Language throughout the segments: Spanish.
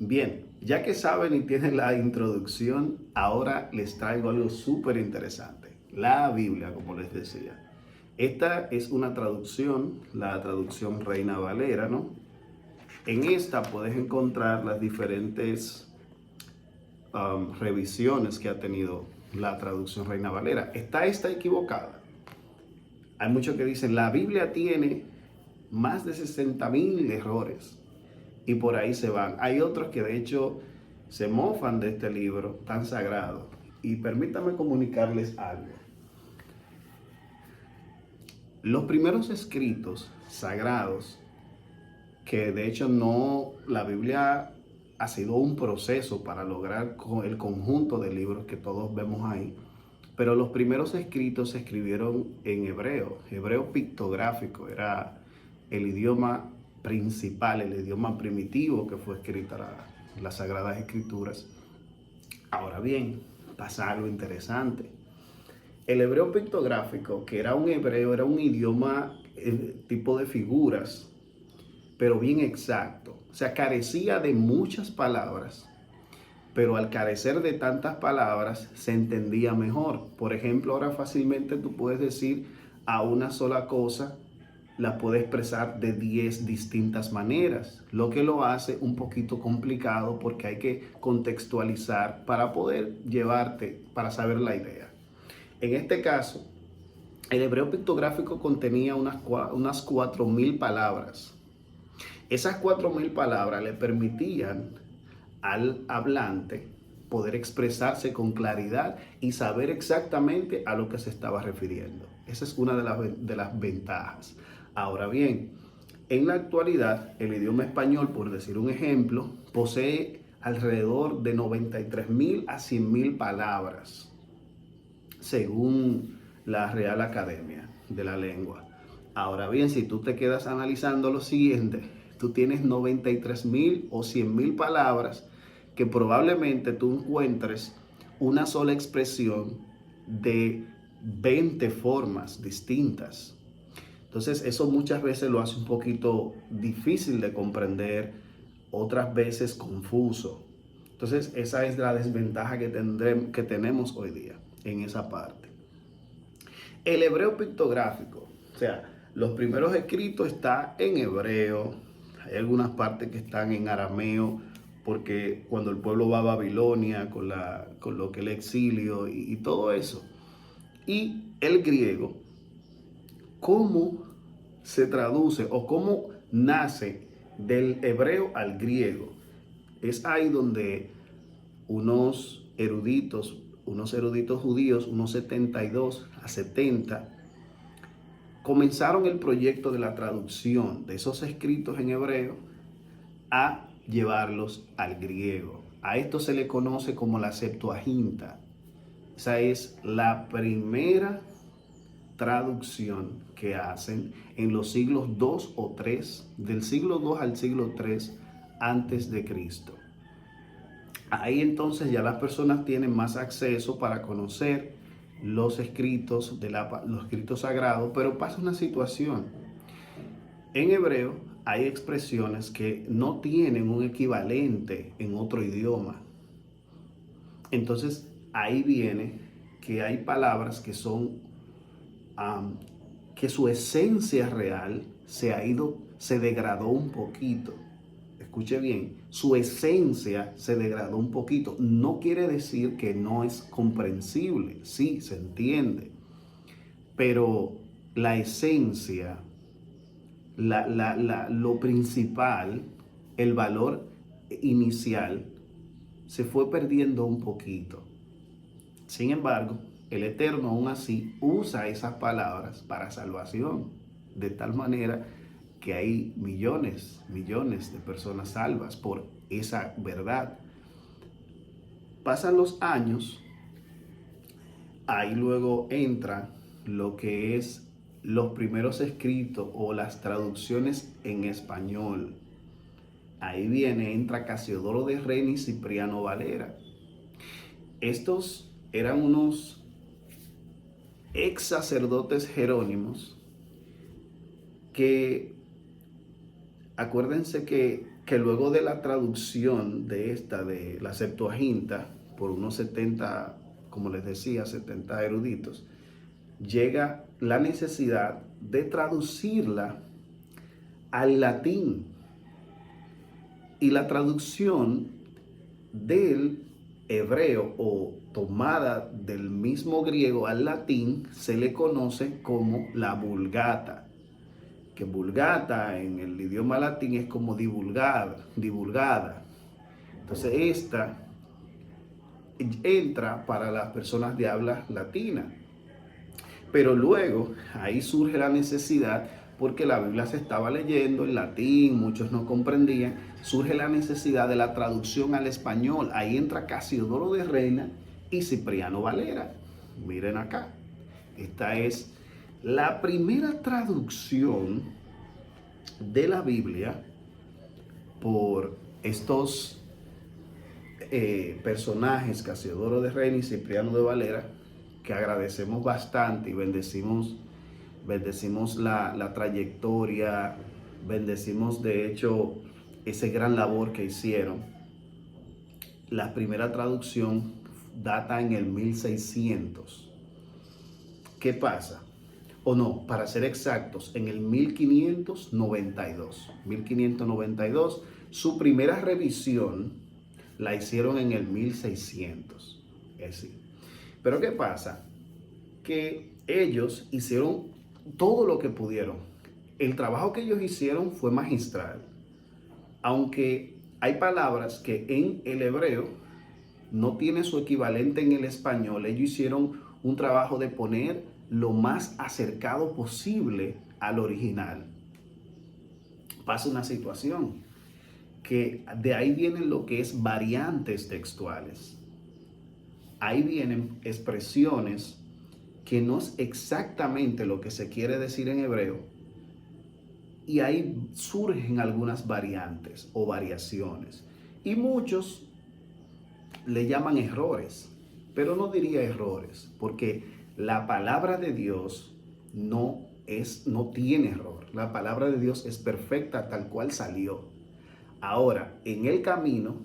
Bien, ya que saben y tienen la introducción, ahora les traigo algo súper interesante. La Biblia, como les decía. Esta es una traducción, la traducción Reina Valera, ¿no? En esta puedes encontrar las diferentes revisiones que ha tenido la traducción Reina Valera. Está equivocada. Hay muchos que dicen, la Biblia tiene más de 60,000 errores. Y por ahí se van. Hay otros que de hecho se mofan de este libro tan sagrado. Y permítame comunicarles algo. Los primeros escritos sagrados, que de hecho no, la Biblia ha sido un proceso para lograr el conjunto de libros que todos vemos ahí, pero los primeros escritos se escribieron en hebreo, hebreo pictográfico, era el idioma principal, el idioma primitivo que fue escrita las Sagradas Escrituras. Ahora bien, pasa algo interesante. El hebreo pictográfico, que era un hebreo, era un idioma tipo de figuras, pero bien exacto. O sea, carecía de muchas palabras, pero al carecer de tantas palabras se entendía mejor. Por ejemplo, ahora fácilmente tú puedes decir a una sola cosa, la puedes expresar de 10 distintas maneras, lo que lo hace un poquito complicado porque hay que contextualizar para poder llevarte, para saber la idea. En este caso, el hebreo pictográfico contenía unas 4,000 palabras. Esas 4,000 palabras le permitían al hablante poder expresarse con claridad y saber exactamente a lo que se estaba refiriendo. Esa es una de las ventajas. Ahora bien, en la actualidad, el idioma español, por decir un ejemplo, posee alrededor de 93,000 a 100,000 palabras, según la Real Academia de la Lengua. Ahora bien, si tú te quedas analizando lo siguiente, tú tienes 93,000 o 100,000 palabras que probablemente tú encuentres una sola expresión de 20 formas distintas. Entonces eso muchas veces lo hace un poquito difícil de comprender, otras veces confuso. Entonces esa es la desventaja que tenemos hoy día en esa parte. El hebreo pictográfico, o sea, los primeros escritos están en hebreo, hay algunas partes que están en arameo, porque cuando el pueblo va a Babilonia con lo que el exilio y todo eso. Y el griego, ¿cómo se traduce o cómo nace del hebreo al griego? Es ahí donde unos eruditos judíos, unos 72 a 70, comenzaron el proyecto de la traducción de esos escritos en hebreo a llevarlos al griego. A esto se le conoce como la Septuaginta. Esa es la primera traducción que hacen en los siglos 2 o 3, del siglo 2 al siglo 3 antes de Cristo. Ahí entonces ya las personas tienen más acceso para conocer los escritos los escritos sagrados, pero pasa una situación. En hebreo hay expresiones que no tienen un equivalente en otro idioma. Entonces ahí viene que hay palabras que son que su esencia real se degradó un poquito. Escuche bien, su esencia se degradó un poquito. No quiere decir que no es comprensible, sí, se entiende, pero la esencia, lo principal, el valor inicial, se fue perdiendo un poquito. Sin embargo, el Eterno aún así usa esas palabras para salvación, de tal manera que hay millones de personas salvas por esa verdad. Pasan los años, ahí luego entra lo que es los primeros escritos o las traducciones en español. Ahí entra Casiodoro de Reina y Cipriano Valera. Estos eran unos ex sacerdotes jerónimos que, acuérdense que que luego de la traducción de la Septuaginta, por unos 70, como les decía, 70 eruditos, llega la necesidad de traducirla al latín. Y la traducción del hebreo o tomada del mismo griego al latín se le conoce como la Vulgata, que Vulgata en el idioma latín es como divulgada. Entonces esta entra para las personas de habla latina. Pero luego ahí surge la necesidad, porque la Biblia se estaba leyendo en latín, muchos no comprendían, surge la necesidad de la traducción al español. Ahí entra Casiodoro de Reina y Cipriano Valera. Miren acá, esta es la primera traducción de la Biblia por estos personajes, Casiodoro de Reina y Cipriano de Valera, que agradecemos bastante y bendecimos la trayectoria, bendecimos de hecho ese gran labor que hicieron. La primera traducción data en el 1600. ¿Qué pasa? O no, para ser exactos, en el 1592. 1592, su primera revisión la hicieron en el 1600. Es decir, pero ¿qué pasa? Que ellos hicieron todo lo que pudieron. El trabajo que ellos hicieron fue magistral. Aunque hay palabras que en el hebreo no tiene su equivalente en el español, ellos hicieron un trabajo de poner lo más acercado posible al original. Pasa una situación que de ahí vienen lo que es variantes textuales. Ahí vienen expresiones que no es exactamente lo que se quiere decir en hebreo, y ahí surgen algunas variantes o variaciones, y muchos le llaman errores, pero no diría errores, porque la palabra de Dios no tiene error. La palabra de Dios es perfecta tal cual salió. Ahora, en el camino,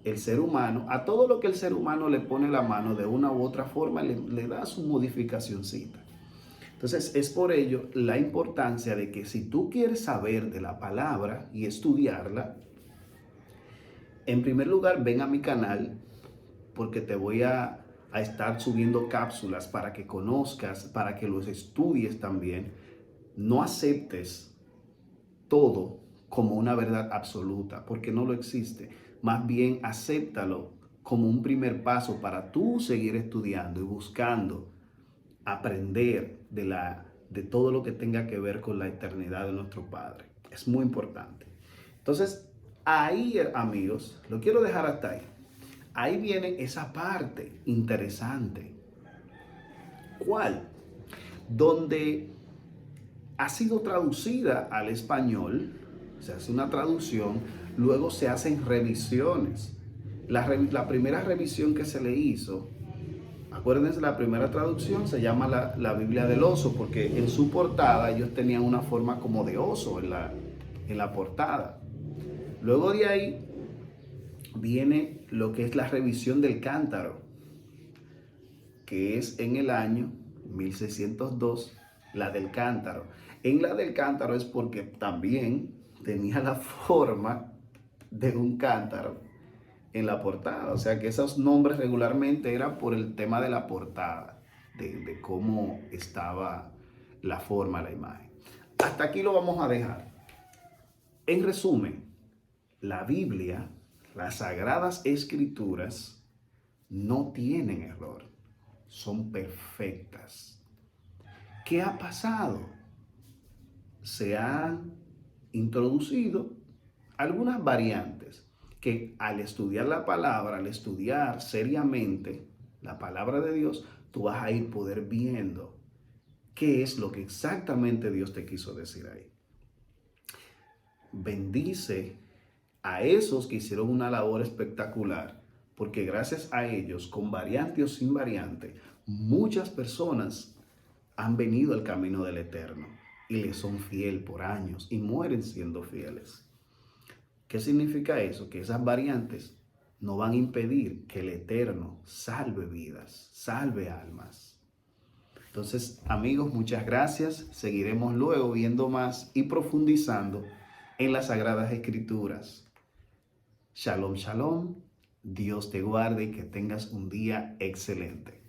el ser humano, a todo lo que el ser humano le pone la mano de una u otra forma, le da su modificacioncita. Entonces, es por ello la importancia de que si tú quieres saber de la palabra y estudiarla, en primer lugar, ven a mi canal, porque te voy a estar subiendo cápsulas para que conozcas, para que los estudies también. No aceptes todo como una verdad absoluta, porque no lo existe. Más bien, acéptalo como un primer paso para tú seguir estudiando y buscando aprender de todo lo que tenga que ver con la eternidad de nuestro Padre. Es muy importante. Entonces, ahí, amigos, lo quiero dejar hasta ahí. Ahí viene esa parte interesante. ¿Cuál? Donde ha sido traducida al español, se hace una traducción, luego se hacen revisiones. La primera revisión que se le hizo, acuérdense, la primera traducción se llama la Biblia del oso, porque en su portada ellos tenían una forma como de oso en la portada. Luego de ahí viene lo que es la revisión del Cántaro, que es en el año 1602, la del Cántaro. En la del Cántaro es porque también tenía la forma de un cántaro en la portada. O sea que esos nombres regularmente eran por el tema de la portada, de cómo estaba la forma, la imagen. Hasta aquí lo vamos a dejar. En resumen, la Biblia, las Sagradas Escrituras, no tienen error. Son perfectas. ¿Qué ha pasado? Se han introducido algunas variantes que al estudiar la palabra, al estudiar seriamente la palabra de Dios, tú vas a ir poder viendo qué es lo que exactamente Dios te quiso decir ahí. Bendice a esos que hicieron una labor espectacular, porque gracias a ellos, con variante o sin variante, muchas personas han venido al camino del Eterno y le son fiel por años y mueren siendo fieles. ¿Qué significa eso? Que esas variantes no van a impedir que el Eterno salve vidas, salve almas. Entonces, amigos, muchas gracias. Seguiremos luego viendo más y profundizando en las Sagradas Escrituras. Shalom, shalom. Dios te guarde y que tengas un día excelente.